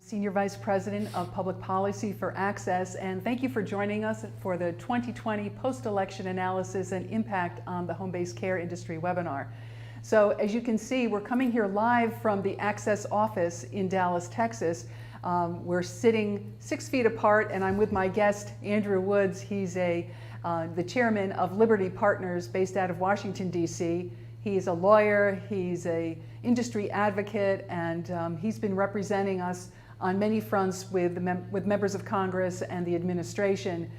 Senior Vice President of Public Policy for Axxess, and thank you for joining us for the 2020 Post-Election Analysis and Impact on the Home-Based Care Industry webinar. So as you can see, we're coming here live from the Axxess office in Dallas, Texas. We're sitting 6 feet apart, and I'm with my guest, Andrew Woods. He's the chairman of Liberty Partners based out of Washington, D.C. He's a lawyer, he's an industry advocate, and he's been representing us on many fronts with members of Congress and the administration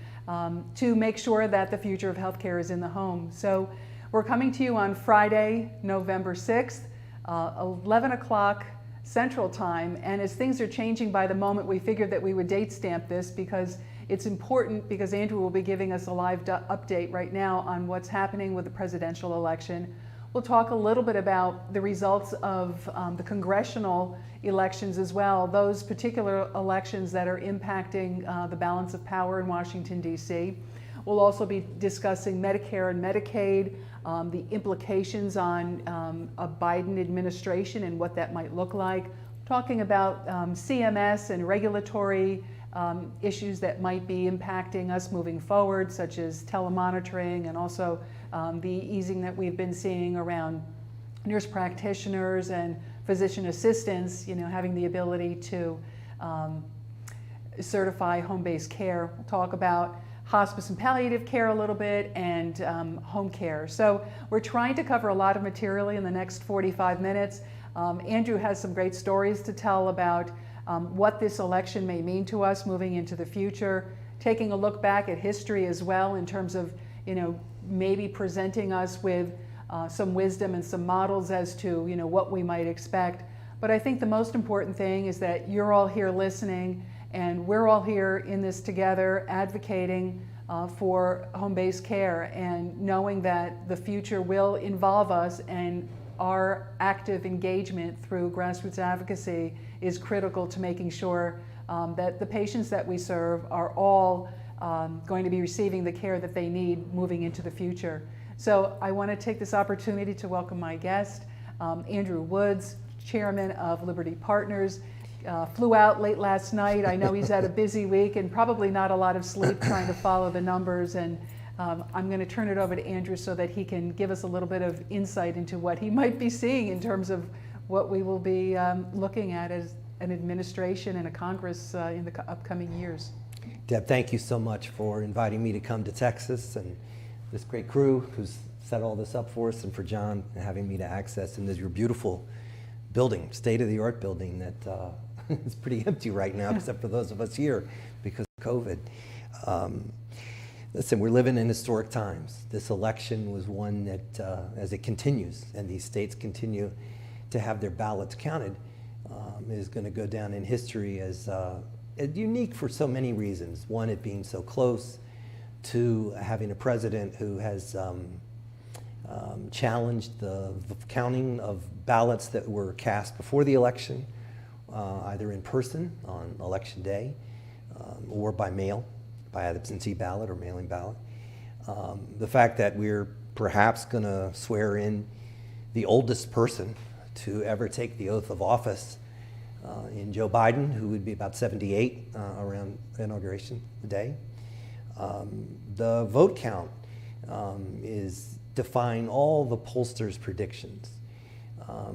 to make sure that the future of healthcare is in the home. So we're coming to you on Friday, November 6th, 11 o'clock Central Time, and as things are changing by the moment, we figured that we would date stamp this because it's important, because Andrew will be giving us a live update right now on what's happening with the presidential election. We'll talk a little bit about the results of the congressional elections as well, those particular elections that are impacting the balance of power in Washington, D.C. We'll also be discussing Medicare and Medicaid, the implications on a Biden administration and what that might look like, talking about CMS and regulatory issues that might be impacting us moving forward, such as telemonitoring and also the easing that we've been seeing around nurse practitioners and physician assistants, having the ability to certify home-based care. We'll talk about hospice and palliative care a little bit, and home care. So we're trying to cover a lot of material in the next 45 minutes. Andrew has some great stories to tell about what this election may mean to us moving into the future, taking a look back at history as well in terms of, maybe presenting us with some wisdom and some models as to, what we might expect. But I think the most important thing is that you're all here listening, and we're all here in this together, advocating for home-based care and knowing that the future will involve us, and our active engagement through grassroots advocacy is critical to making sure that the patients that we serve are all going to be receiving the care that they need moving into the future. So I want to take this opportunity to welcome my guest, Andrew Woods, chairman of Liberty Partners. Flew out late last night. I know he's had a busy week and probably not a lot of sleep trying to follow the numbers, and I'm going to turn it over to Andrew so that he can give us a little bit of insight into what he might be seeing in terms of what we will be looking at as an administration and a Congress in the upcoming years. Deb, thank you so much for inviting me to come to Texas, and this great crew who's set all this up for us, and for John having me to Axxess in this your beautiful building, state-of-the-art building that is pretty empty right now, except for those of us here because of COVID. Listen, we're living in historic times. This election was one that, as it continues, and these states continue to have their ballots counted, is going to go down in history as unique for so many reasons. One, it being so close. Two, having a president who has challenged the counting of ballots that were cast before the election, either in person on election day or by mail, by absentee ballot or mail-in ballot. The fact that we're perhaps going to swear in the oldest person to ever take the oath of office in Joe Biden, who would be about 78 around inauguration day. The vote count is defying all the pollsters' predictions.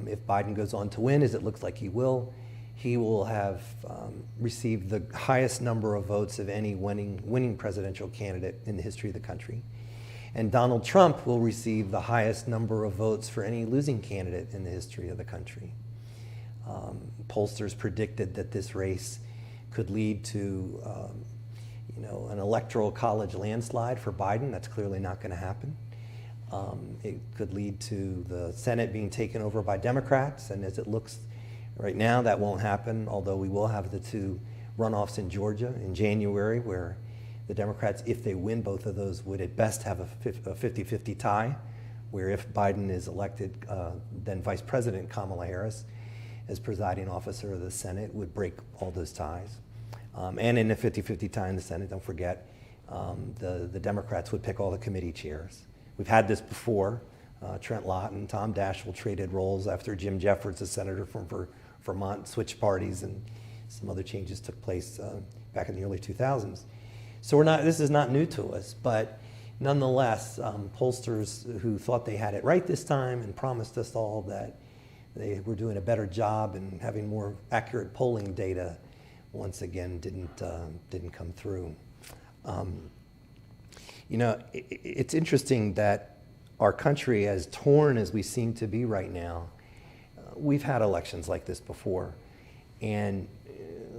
If Biden goes on to win, as it looks like he will have received the highest number of votes of any winning presidential candidate in the history of the country. And Donald Trump will receive the highest number of votes for any losing candidate in the history of the country. Pollsters predicted that this race could lead to an electoral college landslide for Biden. That's clearly not going to happen. It could lead to the Senate being taken over by Democrats, and as it looks right now, that won't happen, although we will have the two runoffs in Georgia in January, where the Democrats, if they win both of those, would at best have a 50-50 tie, where if Biden is elected, then Vice President Kamala Harris, as presiding officer of the Senate, would break all those ties. And in a 50-50 tie in the Senate, don't forget, the Democrats would pick all the committee chairs. We've had this before. Trent Lott and Tom Daschle traded roles after Jim Jeffords, a senator from Vermont, switched parties, and some other changes took place back in the early 2000s. So this is not new to us, but nonetheless, pollsters who thought they had it right this time and promised us all that they were doing a better job and having more accurate polling data, once again didn't come through. It's interesting that our country, as torn as we seem to be right now, we've had elections like this before. And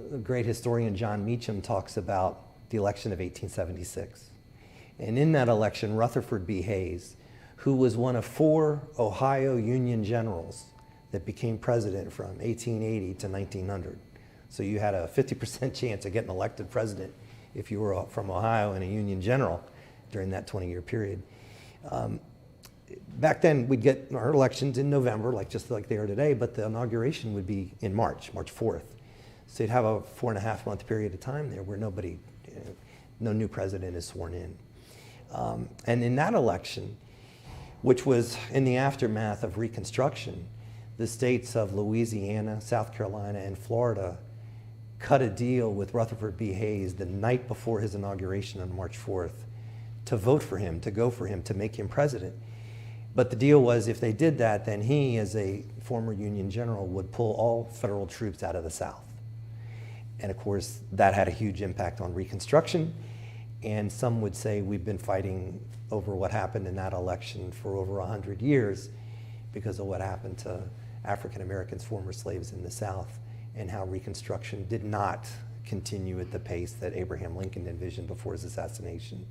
the great historian John Meacham talks about the election of 1876. And in that election, Rutherford B. Hayes, who was one of 4 Ohio Union generals that became president from 1880 to 1900. So you had a 50% chance of getting elected president if you were from Ohio and a Union general during that 20-year period. Back then, we'd get our elections in November, just like they are today, but the inauguration would be in March 4th. So you'd have a 4.5-month period of time there where no new president is sworn in. And in that election, which was in the aftermath of Reconstruction, the states of Louisiana, South Carolina, and Florida cut a deal with Rutherford B. Hayes the night before his inauguration on March 4th to vote for him, to go for him, to make him president. But the deal was, if they did that, then he, as a former Union general, would pull all federal troops out of the South. And of course, that had a huge impact on Reconstruction. And some would say we've been fighting over what happened in that election for over 100 years because of what happened to African Americans, former slaves in the South, and how Reconstruction did not continue at the pace that Abraham Lincoln envisioned before his assassination.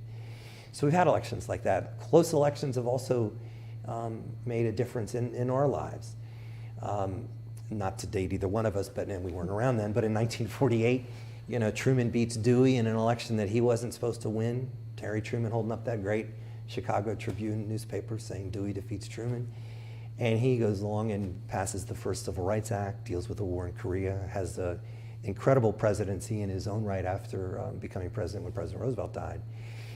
So we've had elections like that. Close elections have also made a difference in our lives. Not to date either one of us, but we weren't around then, but in 1948, Truman beats Dewey in an election that he wasn't supposed to win. Harry Truman holding up that great Chicago Tribune newspaper saying Dewey defeats Truman. And he goes along and passes the first Civil Rights Act, deals with the war in Korea, has an incredible presidency in his own right after becoming president when President Roosevelt died.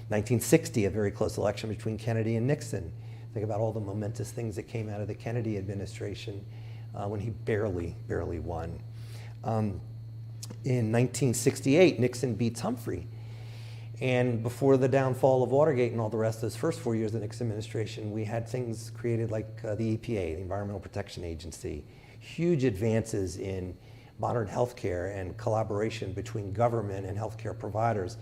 1960, a very close election between Kennedy and Nixon. Think about all the momentous things that came out of the Kennedy administration when he barely won. In 1968, Nixon beats Humphrey. And before the downfall of Watergate and all the rest of those first 4 years of the Nixon administration, we had things created like the EPA, the Environmental Protection Agency, huge advances in modern healthcare and collaboration between government and healthcare providers.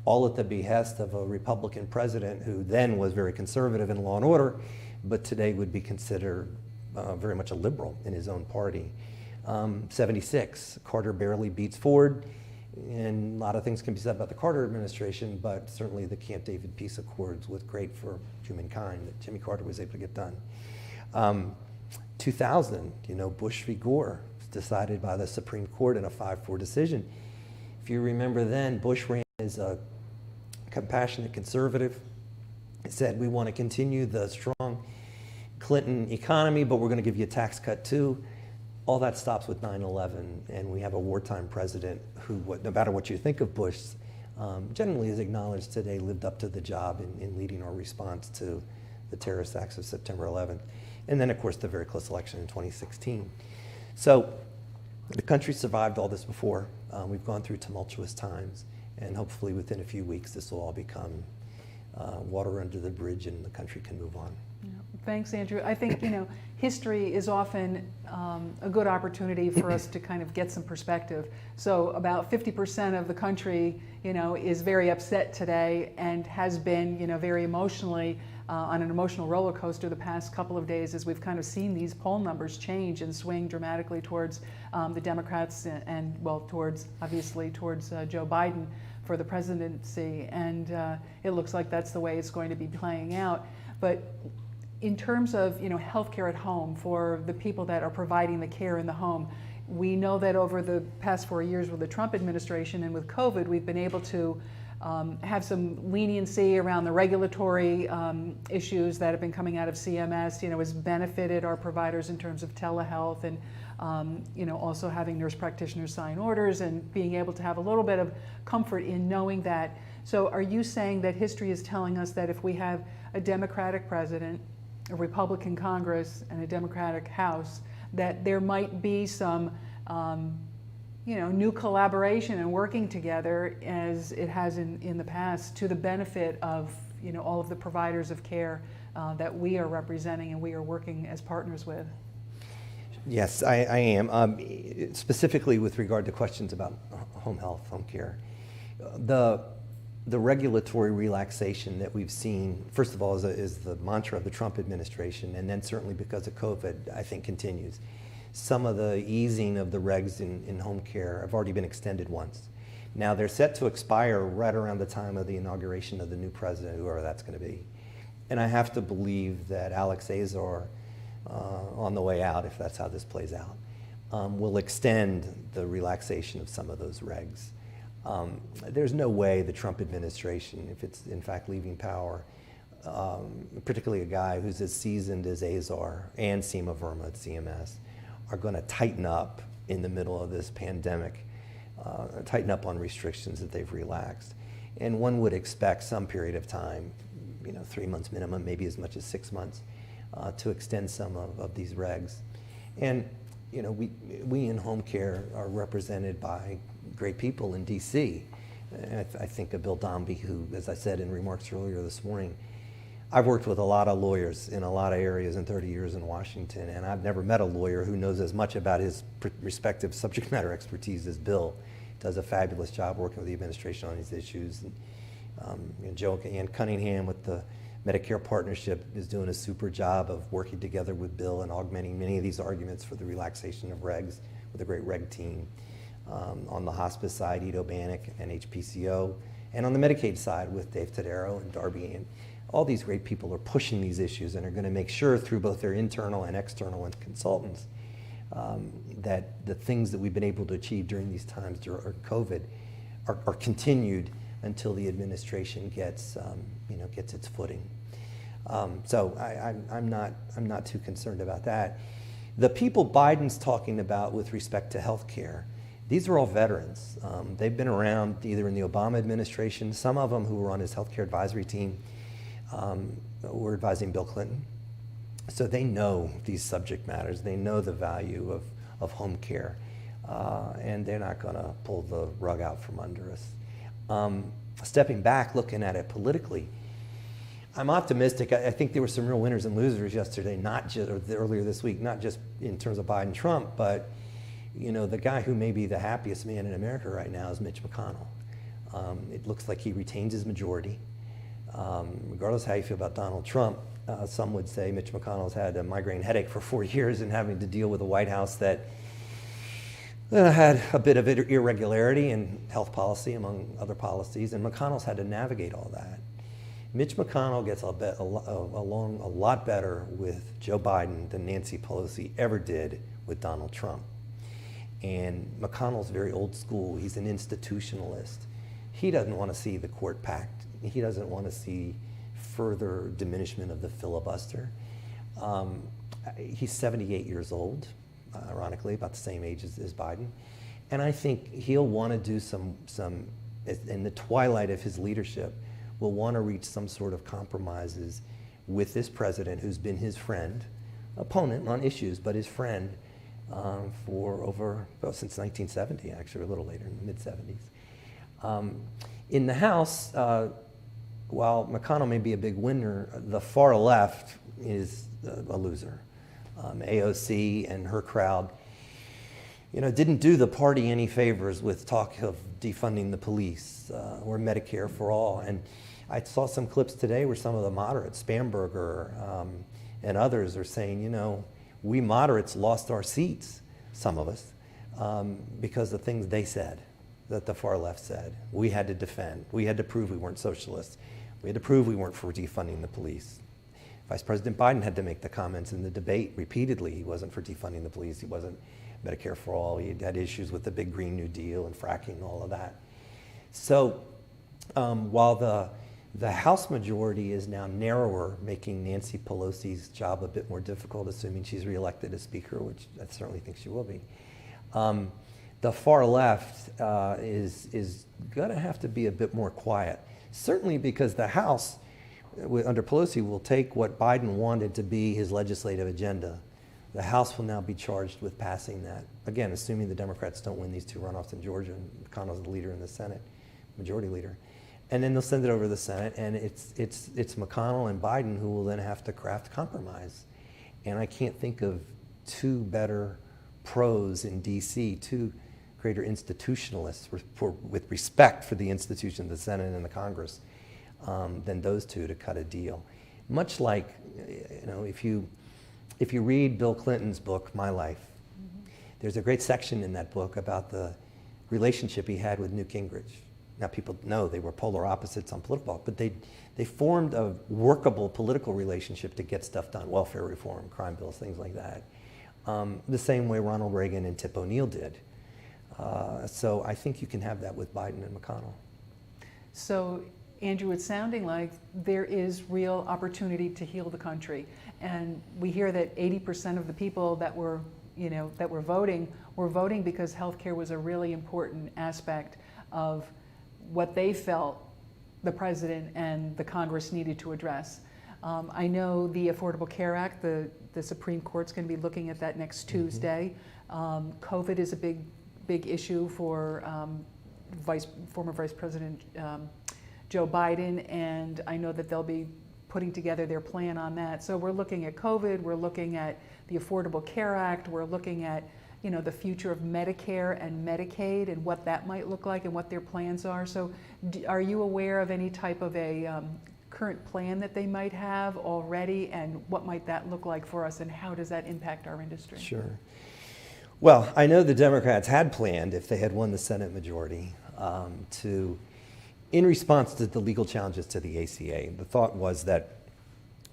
all at the behest of a Republican president who then was very conservative in law and order, but today would be considered very much a liberal in his own party. 76, Carter barely beats Ford, and a lot of things can be said about the Carter administration, but certainly the Camp David peace accords was great for humankind that Jimmy Carter was able to get done. 2000, Bush v. Gore was decided by the Supreme Court in a 5-4 decision. If you remember then, Bush ran as a compassionate conservative. He said, we want to continue the strong Clinton economy, but we're going to give you a tax cut too. All that stops with 9/11, and we have a wartime president who, no matter what you think of Bush, generally is acknowledged today lived up to the job in leading our response to the terrorist acts of September 11th. And then, of course, the very close election in 2016. So the country survived all this before. We've gone through tumultuous times, and hopefully within a few weeks this will all become water under the bridge and the country can move on. Yeah. Thanks, Andrew. I think, history is often a good opportunity for us to kind of get some perspective. So about 50% of the country, is very upset today and has been, very emotionally on an emotional roller coaster the past couple of days as we've kind of seen these poll numbers change and swing dramatically towards the Democrats and obviously towards Joe Biden for the presidency. And it looks like that's the way it's going to be playing out. But in terms of healthcare at home for the people that are providing the care in the home, we know that over the past 4 years with the Trump administration and with COVID, we've been able to have some leniency around the regulatory issues that have been coming out of CMS. Has benefited our providers in terms of telehealth and also having nurse practitioners sign orders and being able to have a little bit of comfort in knowing that. So are you saying that history is telling us that if we have a Democratic president, a Republican Congress, and a Democratic House, that there might be some new collaboration and working together as it has in the past to the benefit of all of the providers of care that we are representing and we are working as partners with? Yes, I am. Specifically with regard to questions about home health, home care. The regulatory relaxation that we've seen, first of all, is the mantra of the Trump administration, and then certainly because of COVID, I think continues. Some of the easing of the regs in home care have already been extended once. Now they're set to expire right around the time of the inauguration of the new president, whoever that's going to be. And I have to believe that Axxess, on the way out, if that's how this plays out, will extend the relaxation of some of those regs. There's no way the Trump administration, if it's in fact leaving power, particularly a guy who's as seasoned as Azar and Seema Verma at CMS, are going to tighten up in the middle of this pandemic, tighten up on restrictions that they've relaxed. And one would expect some period of time, 3 months minimum, maybe as much as 6 months, to extend some of these regs. And we in home care are represented by great people in DC. I think of Bill Dombey, who, as I said in remarks earlier this morning, I've worked with a lot of lawyers in a lot of areas in 30 years in Washington, and I've never met a lawyer who knows as much about his respective subject matter expertise as Bill. He does a fabulous job working with the administration on these issues. And Joe Ann Cunningham with the Medicare partnership is doing a super job of working together with Bill and augmenting many of these arguments for the relaxation of regs with a great reg team. On the hospice side, Ido Bannock and HPCO, and on the Medicaid side with Dave Tadero and Darby, and all these great people are pushing these issues and are going to make sure through both their internal and external consultants that the things that we've been able to achieve during these times during COVID are continued until the administration gets its footing. So I'm not too concerned about that. The people Biden's talking about with respect to health care, these are all veterans. They've been around either in the Obama administration, some of them who were on his healthcare advisory team were advising Bill Clinton. So they know these subject matters. They know the value of home care, and they're not going to pull the rug out from under us. Stepping back, looking at it politically, I'm optimistic. I think there were some real winners and losers yesterday, earlier this week, not just in terms of Biden, Trump, but the guy who may be the happiest man in America right now is Mitch McConnell. It looks like he retains his majority. Regardless of how you feel about Donald Trump, some would say Mitch McConnell's had a migraine headache for 4 years and having to deal with a White House that had a bit of irregularity in health policy, among other policies, and McConnell's had to navigate all that. Mitch McConnell gets along a lot better with Joe Biden than Nancy Pelosi ever did with Donald Trump. And McConnell's very old school. He's an institutionalist. He doesn't want to see the court packed. He doesn't want to see further diminishment of the filibuster. He's 78 years old, ironically, about the same age as Biden. And I think he'll want to do some, in the twilight of his leadership, will want to reach some sort of compromises with this president who's been his friend, opponent on issues, but his friend since 1970, actually, a little later, in the mid-70s. In the House, while McConnell may be a big winner, the far left is a loser. AOC and her crowd, didn't do the party any favors with talk of defunding the police or Medicare for all. And I saw some clips today where some of the moderates, Spamberger and others, are saying, we moderates lost our seats, some of us, because of things they said, that the far left said. We had to defend. We had to prove we weren't socialists. We had to prove we weren't for defunding the police. Vice President Biden had to make the comments in the debate repeatedly. He wasn't for defunding the police. He wasn't Medicare for all. He had issues with the big Green New Deal and fracking and all of that. So while the House majority is now narrower, making Nancy Pelosi's job a bit more difficult, assuming she's reelected as Speaker, which I certainly think she will be. The far left is going to have to be a bit more quiet, certainly because the House, under Pelosi, will take what Biden wanted to be his legislative agenda. The House will now be charged with passing that. Again, assuming the Democrats don't win these two runoffs in Georgia, and McConnell's the leader in the Senate, majority leader. And then they'll send it over to the Senate, and it's McConnell and Biden who will then have to craft compromise. And I can't think of two better pros in DC, two greater institutionalists with respect for the institution, the Senate and the Congress, than those two to cut a deal. Much like, if you read Bill Clinton's book, My Life, there's a great section in that book about the relationship he had with Newt Gingrich. Now, people know they were polar opposites on political, but they formed a workable political relationship to get stuff done, welfare reform, crime bills, things like that, the same way Ronald Reagan and Tip O'Neill did. So I think you can have that with Biden and McConnell. So, Andrew, it's sounding like there is real opportunity to heal the country. And we hear that 80% of the people that were voting because healthcare was a really important aspect of what they felt the president and the Congress needed to address. I know the Affordable Care Act, the Supreme Court's going to be looking at that next Tuesday. COVID is a big issue for former Vice President Joe Biden, and I know that they'll be putting together their plan on that. So we're looking at COVID, we're looking at the Affordable Care Act, we're looking at the future of Medicare and Medicaid and what that might look like and what their plans are. So are you aware of any type of a current plan that they might have already, and what might that look like for us, and how does that impact our industry? Sure. Well, I know the Democrats had planned, if they had won the Senate majority, in response to the legal challenges to the ACA. The thought was that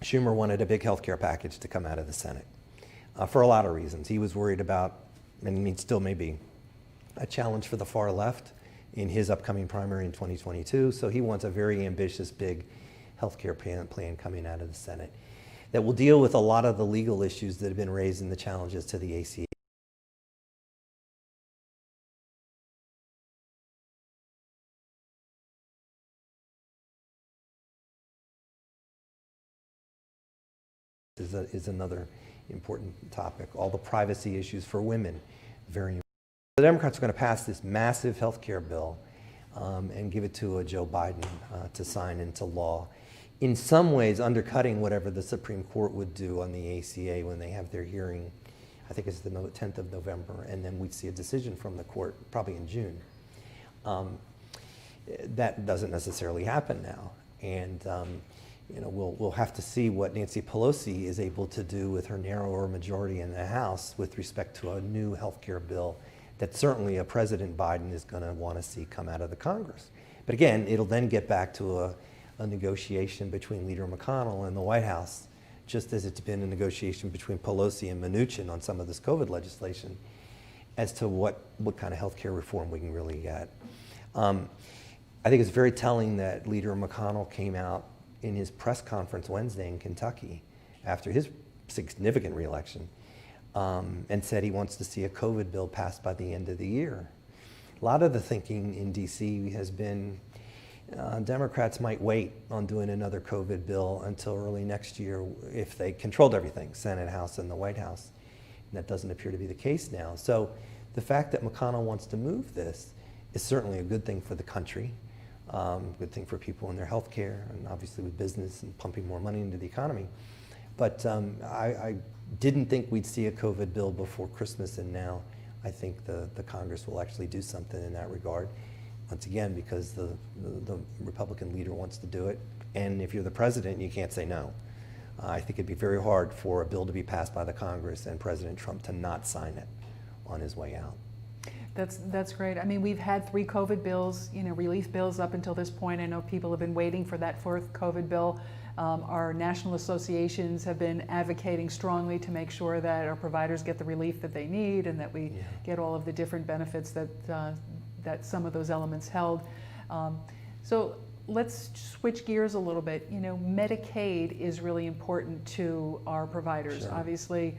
Schumer wanted a big health care package to come out of the Senate for a lot of reasons. He was worried about, and he still may be, a challenge for the far left in his upcoming primary in 2022. So he wants a very ambitious, big health care plan coming out of the Senate that will deal with a lot of the legal issues that have been raised in the challenges to the ACA. Is another important topic. All the privacy issues for women, very important. The Democrats are going to pass this massive health care bill and give it to Joe Biden to sign into law, in some ways undercutting whatever the Supreme Court would do on the ACA when they have their hearing. I think it's the 10th of November, and then we'd see a decision from the court probably in June. That doesn't necessarily happen now. And we'll have to see what Nancy Pelosi is able to do with her narrower majority in the House with respect to a new health care bill that certainly a President Biden is going to want to see come out of the Congress. But again, it'll then get back to a negotiation between Leader McConnell and the White House, just as it's been a negotiation between Pelosi and Mnuchin on some of this COVID legislation as to what kind of health care reform we can really get. I think it's very telling that Leader McConnell came out in his press conference Wednesday in Kentucky after his significant reelection and said he wants to see a COVID bill passed by the end of the year. A lot of the thinking in DC has been Democrats might wait on doing another COVID bill until early next year if they controlled everything, Senate, House, and the White House. And that doesn't appear to be the case now. So the fact that McConnell wants to move this is certainly a good thing for the country, good thing for people in their health care, and obviously with business and pumping more money into the economy. But I didn't think we'd see a COVID bill before Christmas, and now I think the Congress will actually do something in that regard. Once again, because the Republican leader wants to do it, and if you're the president, you can't say no. I think it'd be very hard for a bill to be passed by the Congress and President Trump to not sign it on his way out. That's great. I mean, we've had 3 COVID bills, relief bills up until this point. I know people have been waiting for that 4th COVID bill. Our national associations have been advocating strongly to make sure that our providers get the relief that they need and that we get all of the different benefits that some of those elements held. So let's switch gears a little bit. Medicaid is really important to our providers. Sure. Obviously,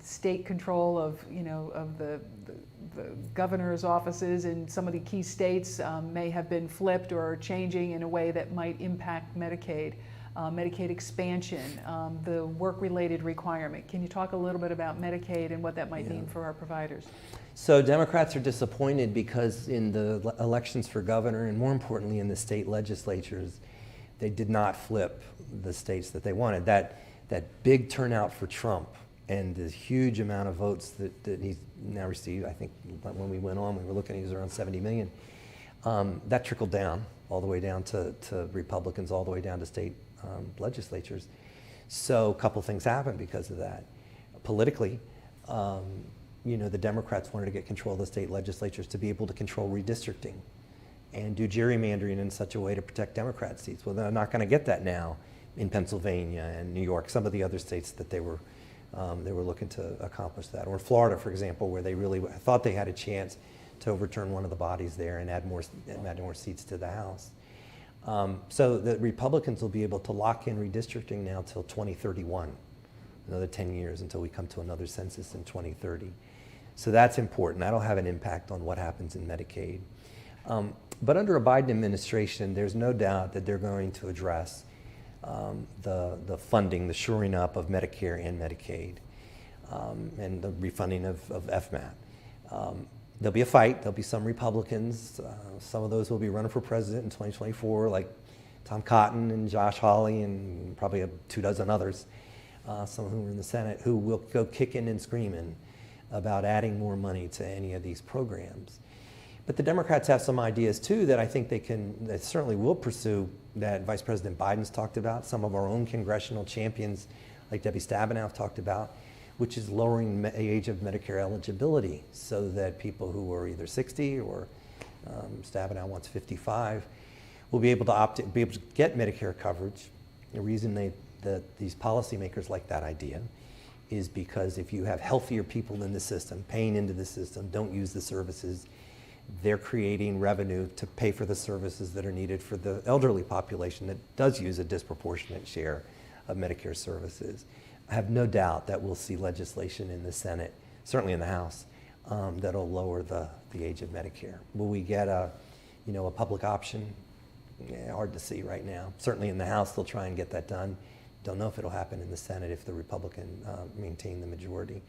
state control of the governor's offices in some of the key states may have been flipped or changing in a way that might impact Medicaid. Medicaid expansion, the work-related requirement. Can you talk a little bit about Medicaid and what that might mean for our providers? So Democrats are disappointed because in the elections for governor, and more importantly in the state legislatures, they did not flip the states that they wanted. That big turnout for Trump and the huge amount of votes that he's now received, I think when we went on, we were looking, he was around 70 million. That trickled down, all the way down to Republicans, all the way down to state legislatures. So a couple things happened because of that. Politically, the Democrats wanted to get control of the state legislatures to be able to control redistricting and do gerrymandering in such a way to protect Democrat seats. Well, they're not going to get that now in Pennsylvania and New York, some of the other states that they were looking to accomplish that. Or Florida, for example, where they really thought they had a chance to overturn one of the bodies there and add more seats to the House. So the Republicans will be able to lock in redistricting now till 2031, another 10 years until we come to another census in 2030. So that's important. That'll have an impact on what happens in Medicaid. But under a Biden administration, there's no doubt that they're going to address the funding, the shoring up of Medicare and Medicaid, and the refunding of FMAP. There'll be a fight. There'll be some Republicans. Some of those will be running for president in 2024, like Tom Cotton and Josh Hawley and probably 24 others, some of whom are in the Senate, who will go kicking and screaming about adding more money to any of these programs. But the Democrats have some ideas too that I think they certainly will pursue, that Vice President Biden's talked about, some of our own congressional champions like Debbie Stabenow talked about, which is lowering the age of Medicare eligibility so that people who are either 60 or Stabenow wants 55 will be able to get Medicare coverage. The reason that these policymakers like that idea is because if you have healthier people in the system, paying into the system, don't use the services, they're creating revenue to pay for the services that are needed for the elderly population that does use a disproportionate share of Medicare services. I have no doubt that we'll see legislation in the Senate, certainly in the House, that'll lower the age of Medicare. Will we get a public option? Yeah, hard to see right now. Certainly in the House, they'll try and get that done. Don't know if it'll happen in the Senate if the Republican maintain the majority.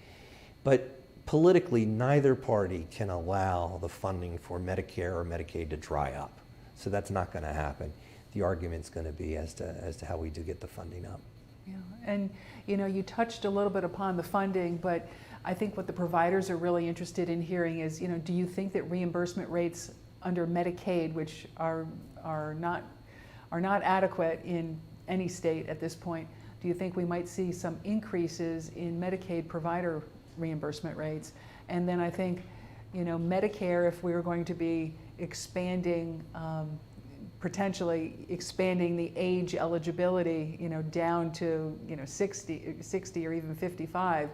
But politically, neither party can allow the funding for Medicare or Medicaid to dry up. So that's not going to happen. The argument's going to be as to how we do get the funding up. Yeah, and you touched a little bit upon the funding, but I think what the providers are really interested in hearing is, do you think that reimbursement rates under Medicaid, which are not adequate in any state at this point, do you think we might see some increases in Medicaid provider reimbursement rates? And then I think, Medicare, if we were going to be expanding, potentially expanding the age eligibility, down to, 60 or even 55,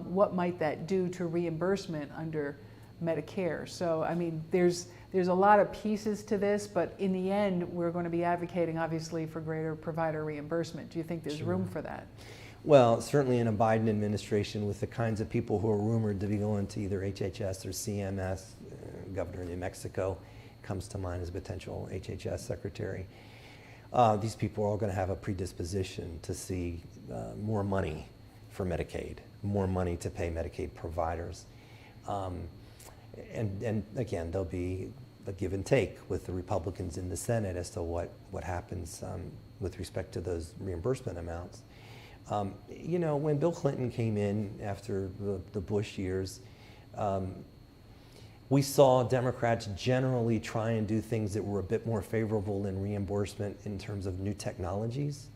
what might that do to reimbursement under Medicare? So, I mean, there's a lot of pieces to this, but in the end, we're going to be advocating, obviously, for greater provider reimbursement. Do you think there's room for that? Well, certainly in a Biden administration with the kinds of people who are rumored to be going to either HHS or CMS, Governor of New Mexico comes to mind as a potential HHS secretary. These people are all going to have a predisposition to see more money for Medicaid, more money to pay Medicaid providers. And again, there'll be a give and take with the Republicans in the Senate as to what happens with respect to those reimbursement amounts. When Bill Clinton came in after the Bush years, we saw Democrats generally try and do things that were a bit more favorable in reimbursement in terms of new technologies.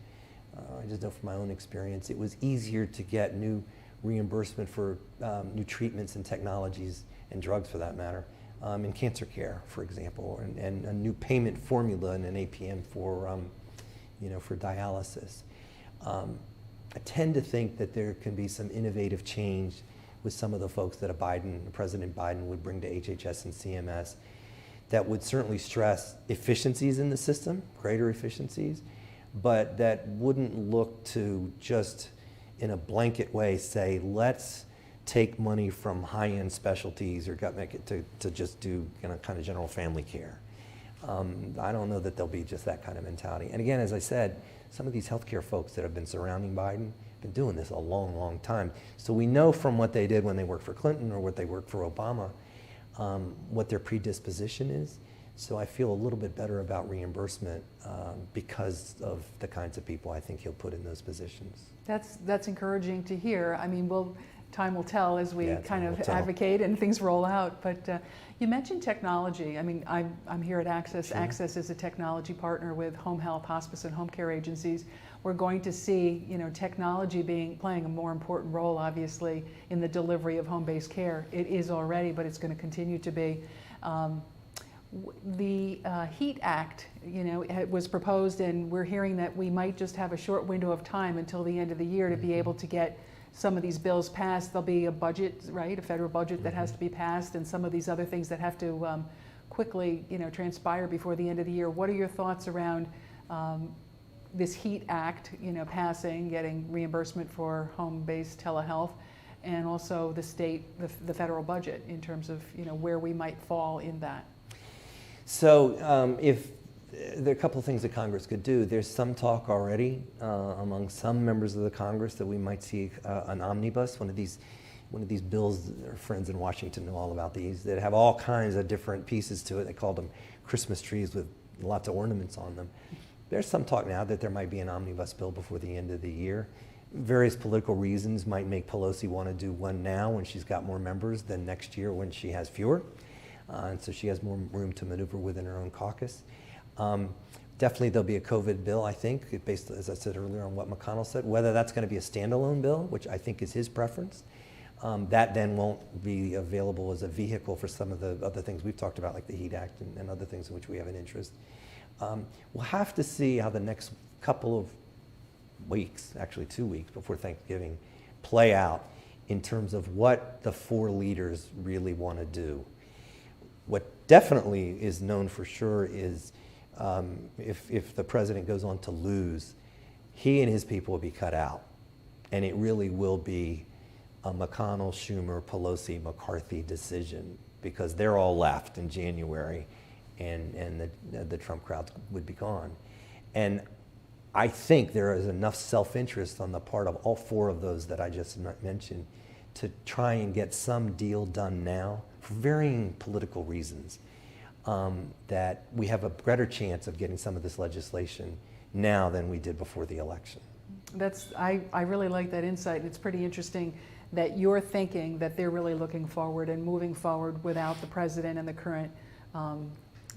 I just know from my own experience, it was easier to get new reimbursement for new treatments and technologies and drugs for that matter, in cancer care, for example, and a new payment formula and an APM for dialysis. I tend to think that there can be some innovative change with some of the folks that President Biden would bring to HHS and CMS that would certainly stress efficiencies in the system, greater efficiencies, but that wouldn't look to just in a blanket way say, let's take money from high-end specialties or make it to just do kind of general family care. I don't know that there'll be just that kind of mentality. And again, as I said, some of these healthcare folks that have been surrounding Biden have been doing this a long, long time. So we know from what they did when they worked for Clinton or what they worked for Obama, what their predisposition is. So I feel a little bit better about reimbursement because of the kinds of people I think he'll put in those positions. That's encouraging to hear. I mean, time will tell as we kind of advocate and things roll out. But you mentioned technology. I mean, I'm here at Axxess. Sure. Axxess is a technology partner with home health, hospice, and home care agencies. We're going to see, technology playing a more important role, obviously, in the delivery of home-based care. It is already, but it's going to continue to be. The HEAT Act, was proposed, and we're hearing that we might just have a short window of time until the end of the year to be able to get some of these bills passed. There'll be a budget, right, a federal budget that has to be passed, and some of these other things that have to quickly, transpire before the end of the year. What are your thoughts around this HEAT Act, passing, getting reimbursement for home-based telehealth, and also the federal budget in terms of, where we might fall in that? So if there are a couple of things that Congress could do. There's some talk already among some members of the Congress that we might see an omnibus, one of these bills. Our friends in Washington know all about these, that have all kinds of different pieces to it. They call them Christmas trees with lots of ornaments on them. There's some talk now that there might be an omnibus bill before the end of the year. Various political reasons might make Pelosi want to do one now when she's got more members than next year when she has fewer. And so she has more room to maneuver within her own caucus. Definitely there'll be a COVID bill, I think, based, as I said earlier, on what McConnell said. Whether that's going to be a standalone bill, which I think is his preference, that then won't be available as a vehicle for some of the other things we've talked about, like the HEAT Act and other things in which we have an interest. We'll have to see how the next couple of weeks, actually 2 weeks before Thanksgiving, play out in terms of what the four leaders really want to do. What definitely is known for sure is if the president goes on to lose, he and his people will be cut out. And it really will be a McConnell, Schumer, Pelosi, McCarthy decision, because they're all left in January and the Trump crowd would be gone. And I think there is enough self-interest on the part of all four of those that I just mentioned to try and get some deal done now for varying political reasons, that we have a better chance of getting some of this legislation now than we did before the election. I really like that insight. It's pretty interesting that you're thinking that they're really looking forward and moving forward without the president and the current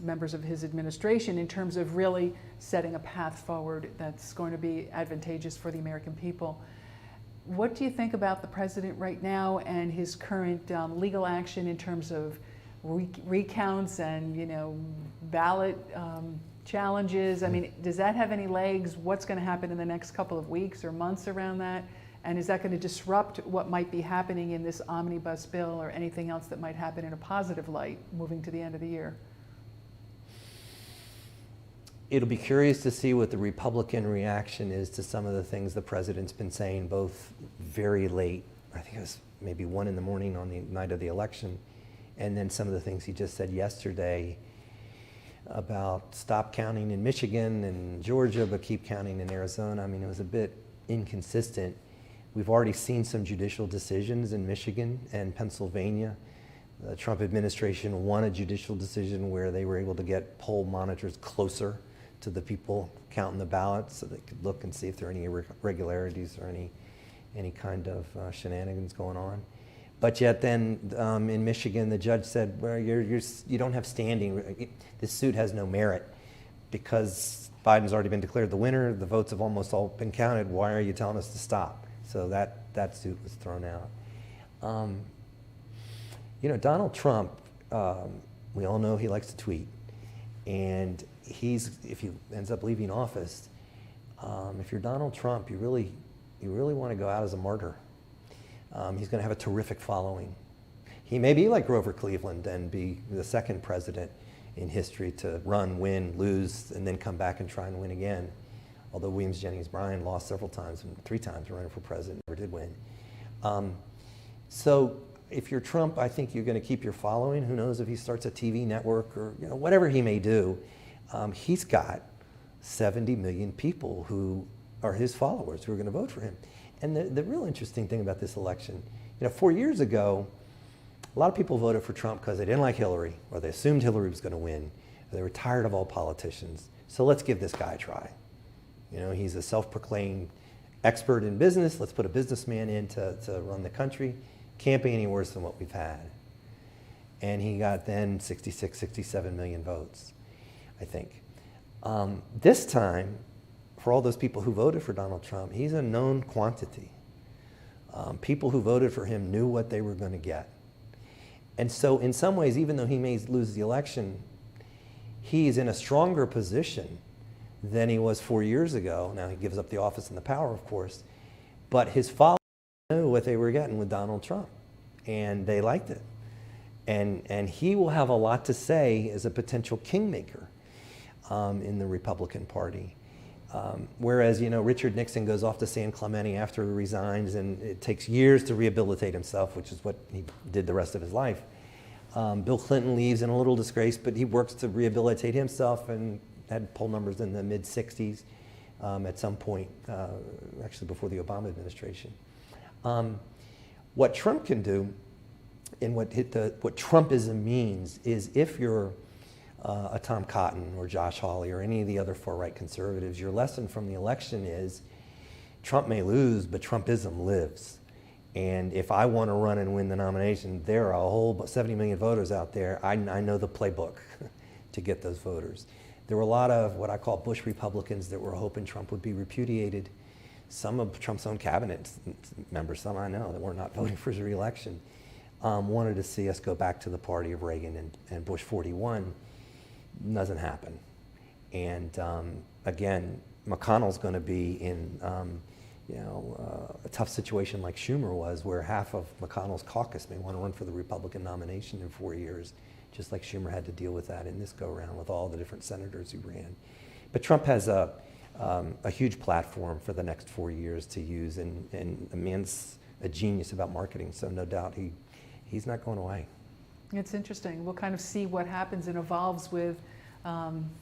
members of his administration in terms of really setting a path forward that's going to be advantageous for the American people. What do you think about the president right now and his current legal action in terms of recounts and, you know, ballot challenges? I mean, does that have any legs? What's going to happen in the next couple of weeks or months around that? And is that going to disrupt what might be happening in this omnibus bill or anything else that might happen in a positive light moving to the end of the year? It'll be curious to see what the Republican reaction is to some of the things the president's been saying, both very late, I think it was maybe 1 in the morning on the night of the election, and then some of the things he just said yesterday about stop counting in Michigan and Georgia, but keep counting in Arizona. I mean, it was a bit inconsistent. We've already seen some judicial decisions in Michigan and Pennsylvania. The Trump administration won a judicial decision where they were able to get poll monitors closer to the people counting the ballots so they could look and see if there are any irregularities or any kind of shenanigans going on. But yet then in Michigan, the judge said, well, you don't have standing. This suit has no merit because Biden's already been declared the winner. The votes have almost all been counted. Why are you telling us to stop? So that suit was thrown out. You know, Donald Trump, we all know he likes to tweet. And if he ends up leaving office, if you're Donald Trump, you really want to go out as a martyr. He's going to have a terrific following. He may be like Grover Cleveland and be the second president in history to run, win, lose, and then come back and try and win again. Although Williams Jennings Bryan lost several times, and 3 times running for president, never did win. So if you're Trump, I think you're going to keep your following. Who knows if he starts a TV network or whatever he may do. He's got 70 million people who are his followers who are going to vote for him. And the real interesting thing about this election, 4 years ago, a lot of people voted for Trump because they didn't like Hillary, or they assumed Hillary was going to win, or they were tired of all politicians. So let's give this guy a try. He's a self-proclaimed expert in business. Let's put a businessman in to run the country. Can't be any worse than what we've had. And he got then 66, 67 million votes, I think. This time, for all those people who voted for Donald Trump, he's a known quantity. People who voted for him knew what they were going to get. And so in some ways, even though he may lose the election, he's in a stronger position than he was 4 years ago. Now he gives up the office and the power, of course, but his followers knew what they were getting with Donald Trump, and they liked it. And he will have a lot to say as a potential kingmaker in the Republican Party. Whereas, Richard Nixon goes off to San Clemente after he resigns, and it takes years to rehabilitate himself, which is what he did the rest of his life. Bill Clinton leaves in a little disgrace, but he works to rehabilitate himself and had poll numbers in the mid-60s at some point, actually before the Obama administration. What Trump can do, and what Trumpism means, is if you're a Tom Cotton or Josh Hawley or any of the other far-right conservatives, your lesson from the election is Trump may lose, but Trumpism lives. And if I want to run and win the nomination, there are a whole 70 million voters out there. I know the playbook to get those voters. There were a lot of what I call Bush Republicans that were hoping Trump would be repudiated. Some of Trump's own cabinet members, some I know, that were not voting for his re-election, wanted to see us go back to the party of Reagan and Bush 41. Doesn't happen. And again, McConnell's going to be in a tough situation like Schumer was, where half of McConnell's caucus may want to run for the Republican nomination in 4 years, just like Schumer had to deal with that in this go-around with all the different senators who ran. But Trump has a huge platform for the next 4 years to use, and the man's a genius about marketing, so no doubt he's not going away. It's interesting. We'll kind of see what happens and evolves with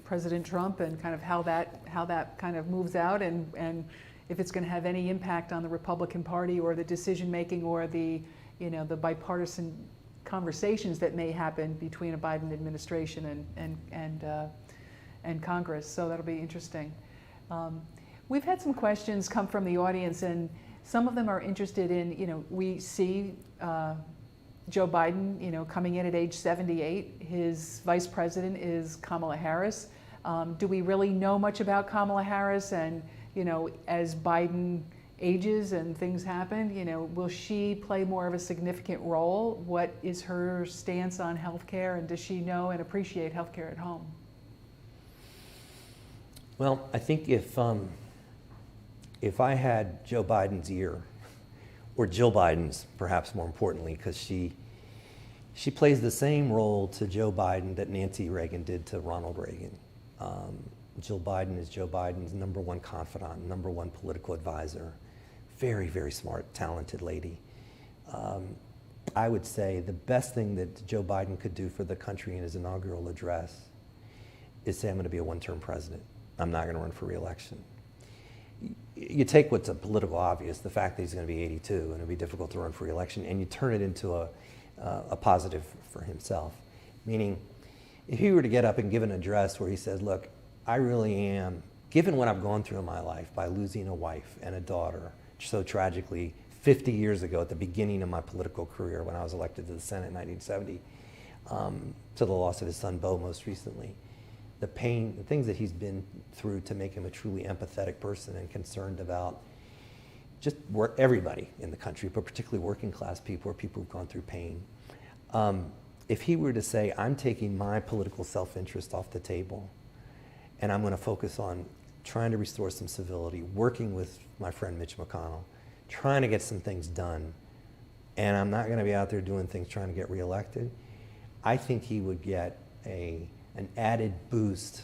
President Trump, and kind of how that kind of moves out, and if it's going to have any impact on the Republican Party or the decision making or the the bipartisan conversations that may happen between a Biden administration and Congress. So that'll be interesting. We've had some questions come from the audience, and some of them are interested in we see Joe Biden, coming in at age 78. His vice president is Kamala Harris. Do we really know much about Kamala Harris? And, as Biden ages and things happen, will she play more of a significant role? What is her stance on healthcare, and does she know and appreciate healthcare at home? Well, I think if I had Joe Biden's ear, or Jill Biden's, perhaps more importantly, because she plays the same role to Joe Biden that Nancy Reagan did to Ronald Reagan. Jill Biden is Joe Biden's number one confidant, number one political advisor. Very, very smart, talented lady. I would say the best thing that Joe Biden could do for the country in his inaugural address is say, I'm going to be a one-term president. I'm not going to run for re-election. You take what's a political obvious, the fact that he's going to be 82 and it'll be difficult to run for re-election, and you turn it into a positive for himself. Meaning, if he were to get up and give an address where he says, look, I really am, given what I've gone through in my life by losing a wife and a daughter so tragically 50 years ago at the beginning of my political career when I was elected to the Senate in 1970, to the loss of his son Beau most recently, the pain, the things that he's been through to make him a truly empathetic person and concerned about just everybody in the country, but particularly working class people or people who've gone through pain. If he were to say, I'm taking my political self-interest off the table and I'm going to focus on trying to restore some civility, working with my friend Mitch McConnell, trying to get some things done, and I'm not going to be out there doing things trying to get reelected, I think he would get an added boost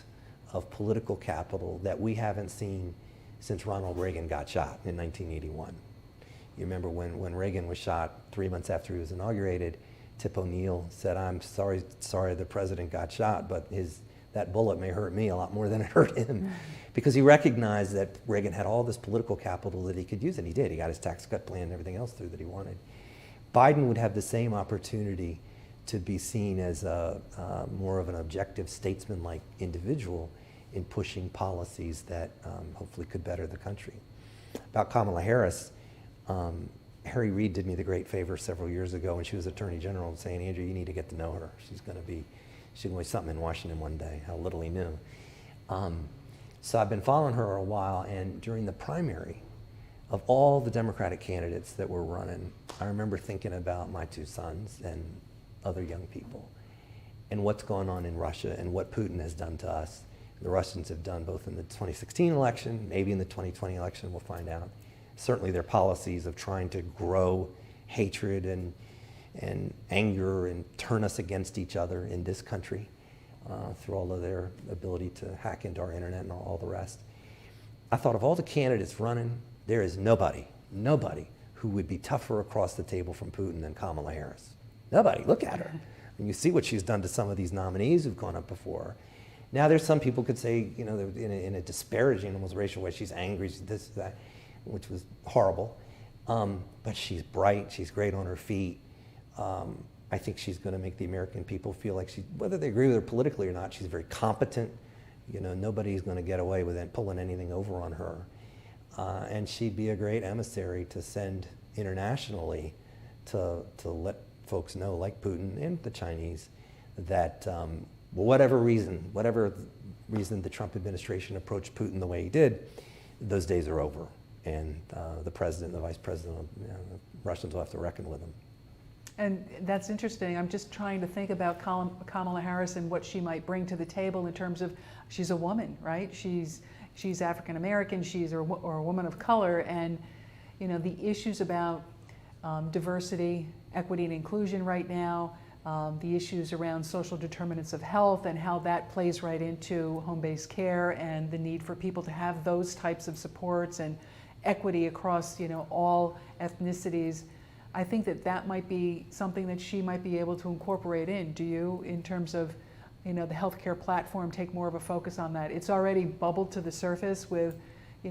of political capital that we haven't seen since Ronald Reagan got shot in 1981. You remember when Reagan was shot 3 months after he was inaugurated, Tip O'Neill said, I'm sorry the president got shot, but that bullet may hurt me a lot more than it hurt him. Because he recognized that Reagan had all this political capital that he could use, and he did. He got his tax cut plan and everything else through that he wanted. Biden would have the same opportunity to be seen as more of an objective statesman-like individual in pushing policies that hopefully could better the country. About Kamala Harris, Harry Reid did me the great favor several years ago when she was Attorney General, saying, Andrew, you need to get to know her. She's going to be something in Washington one day, how little he knew. So I've been following her a while, and during the primary, of all the Democratic candidates that were running, I remember thinking about my two sons and other young people, and what's going on in Russia and what Putin has done to us. The Russians have done both in the 2016 election, maybe in the 2020 election, we'll find out. Certainly their policies of trying to grow hatred and anger and turn us against each other in this country through all of their ability to hack into our internet and all the rest. I thought of all the candidates running, there is nobody who would be tougher across the table from Putin than Kamala Harris. Nobody, look at her. And you see what she's done to some of these nominees who've gone up before her. Now there's some people could say, in a disparaging, almost racial way, she's angry, she's this, that, which was horrible. But she's bright, she's great on her feet. I think she's going to make the American people feel like whether they agree with her politically or not, she's very competent. Nobody's going to get away with pulling anything over on her. And she'd be a great emissary to send internationally to let folks know, like Putin and the Chinese, that whatever reason the Trump administration approached Putin the way he did, those days are over. And the president and the vice president, the Russians will have to reckon with them. And that's interesting. I'm just trying to think about Kamala Harris and what she might bring to the table in terms of, she's a woman, right? She's African American, or a woman of color, and the issues about diversity, equity, and inclusion right now, the issues around social determinants of health and how that plays right into home-based care and the need for people to have those types of supports and equity across all ethnicities. I think that might be something that she might be able to incorporate in. Do you, in terms of the healthcare platform, take more of a focus on that? It's already bubbled to the surface with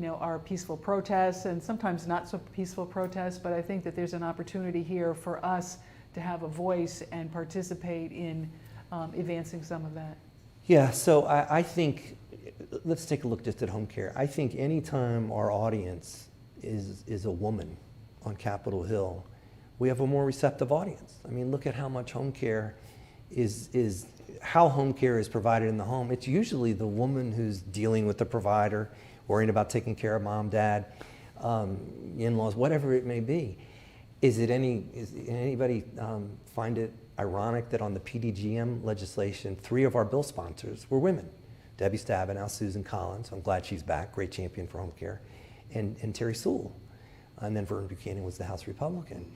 our peaceful protests and sometimes not so peaceful protests, but I think that there's an opportunity here for us to have a voice and participate in advancing some of that. Yeah, so I think, let's take a look just at home care. I think anytime our audience is a woman on Capitol Hill, we have a more receptive audience. I mean, look at how much home care how home care is provided in the home. It's usually the woman who's dealing with the provider, worrying about taking care of mom, dad, in-laws, whatever it may be. Anybody find it ironic that on the PDGM legislation, 3 of our bill sponsors were women? Debbie Stabenow, Susan Collins, I'm glad she's back, great champion for home care, and Terry Sewell. And then Vernon Buchanan was the House Republican.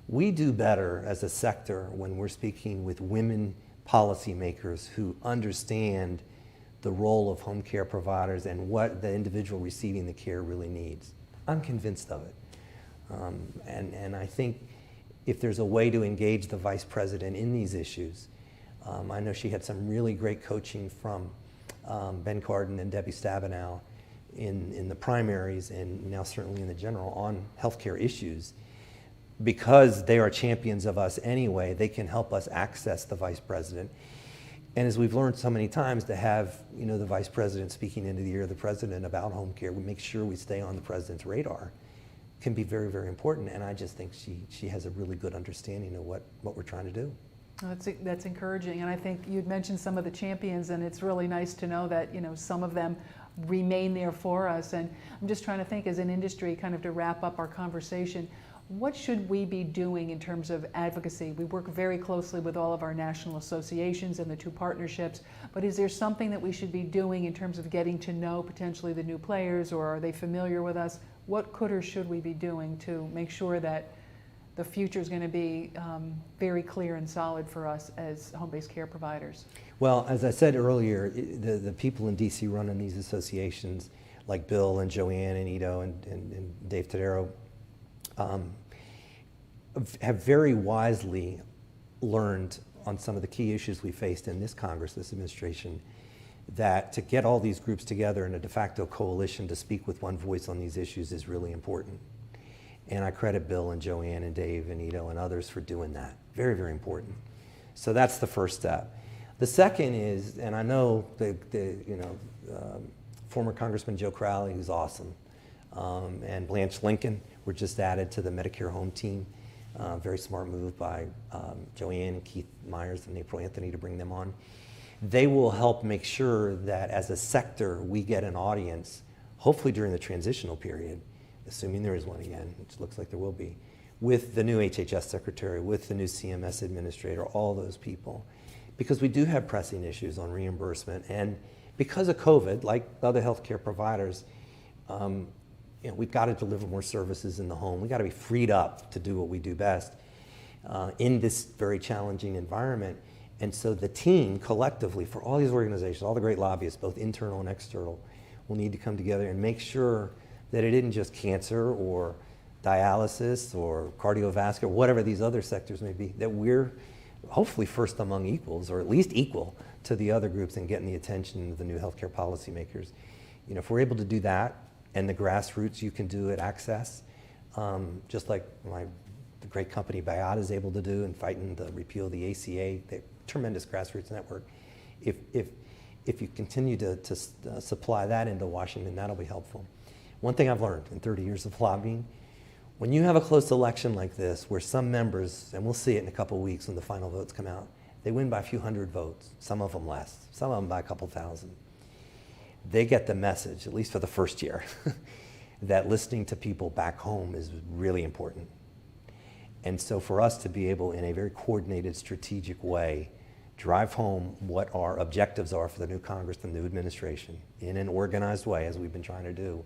We do better as a sector when we're speaking with women policymakers who understand the role of home care providers and what the individual receiving the care really needs. I'm convinced of it. And I think if there's a way to engage the vice president in these issues, I know she had some really great coaching from Ben Cardin and Debbie Stabenow in the primaries and now certainly in the general on healthcare issues. Because they are champions of us anyway, they can help us access the vice president. And as we've learned so many times, to have the vice president speaking into the ear of the president about home care, we make sure we stay on the president's radar, can be very, very important. And I just think she has a really good understanding of what we're trying to do. That's encouraging, and I think you'd mentioned some of the champions, and it's really nice to know that some of them remain there for us. And I'm just trying to think, as an industry, kind of to wrap up our conversation, what should we be doing in terms of advocacy? We work very closely with all of our national associations and the 2 partnerships, but is there something that we should be doing in terms of getting to know potentially the new players, or are they familiar with us? What could or should we be doing to make sure that the future is going to be very clear and solid for us as home-based care providers? Well, as I said earlier, the people in DC running these associations, like Bill and Joanne and Ito and Dave Tadero, have very wisely learned on some of the key issues we faced in this Congress, this administration, that to get all these groups together in a de facto coalition to speak with one voice on these issues is really important. And I credit Bill and Joanne and Dave and Ito and others for doing that. Very, very important. So that's the first step. The second is, and I know former Congressman Joe Crowley, who's awesome, and Blanche Lincoln were just added to the Medicare home team. Very smart move by Joanne and Keith Myers and April Anthony to bring them on. They will help make sure that as a sector we get an audience, hopefully during the transitional period, assuming there is one again, which looks like there will be, with the new HHS secretary, with the new CMS administrator, all those people. Because we do have pressing issues on reimbursement, and because of COVID, like other healthcare providers, we've got to deliver more services in the home. We've got to be freed up to do what we do best in this very challenging environment. And so the team collectively, for all these organizations, all the great lobbyists, both internal and external, will need to come together and make sure that it isn't just cancer or dialysis or cardiovascular, whatever these other sectors may be, that we're hopefully first among equals, or at least equal to the other groups, and getting the attention of the new healthcare policymakers. If we're able to do that, and the grassroots you can do at Axxess, just like the great company Bayat is able to do in fighting the repeal of the ACA, the tremendous grassroots network. If you continue to supply that into Washington, that'll be helpful. One thing I've learned in 30 years of lobbying, when you have a close election like this, where some members, and we'll see it in a couple of weeks when the final votes come out, they win by a few hundred votes, some of them less, some of them by a couple thousand. They get the message, at least for the first year, that listening to people back home is really important. And so for us to be able, in a very coordinated, strategic way, drive home what our objectives are for the new Congress and the new administration in an organized way, as we've been trying to do,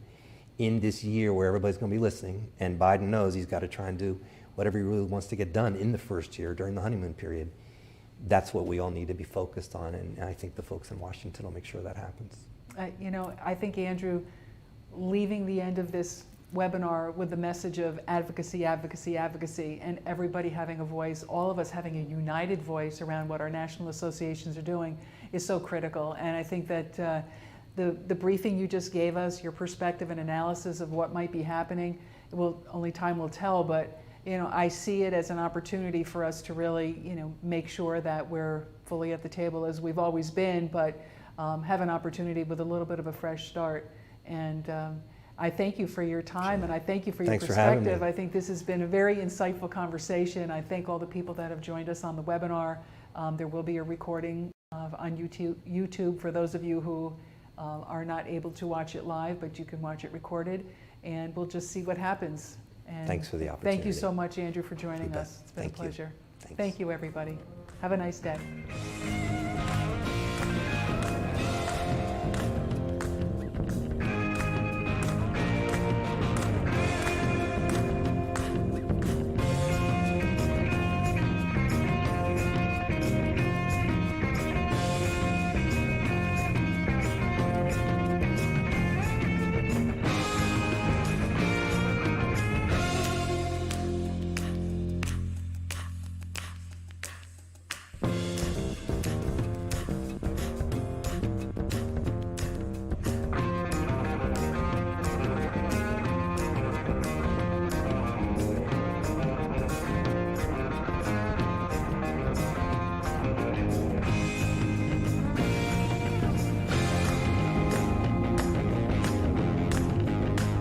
in this year where everybody's going to be listening, and Biden knows he's got to try and do whatever he really wants to get done in the first year during the honeymoon period. That's what we all need to be focused on, and I think the folks in Washington will make sure that happens. I think, Andrew, leaving the end of this webinar with the message of advocacy, advocacy, advocacy, and everybody having a voice, all of us having a united voice around what our national associations are doing is so critical. And I think that the briefing you just gave us, your perspective and analysis of what might be happening, only time will tell, but I see it as an opportunity for us to really, make sure that we're fully at the table as we've always been, but have an opportunity with a little bit of a fresh start. And I thank you for your time, and I thank you for your Thanks for having perspective. me. I think this has been a very insightful conversation. I thank all the people that have joined us on the webinar. There will be a recording on YouTube for those of you who are not able to watch it live, but you can watch it recorded, and we'll just see what happens. And Thanks for the opportunity. thank you so much, Andrew, for joining You bet. us. It's been Thank a you. pleasure. Thanks. Thank you, everybody. Have a nice day.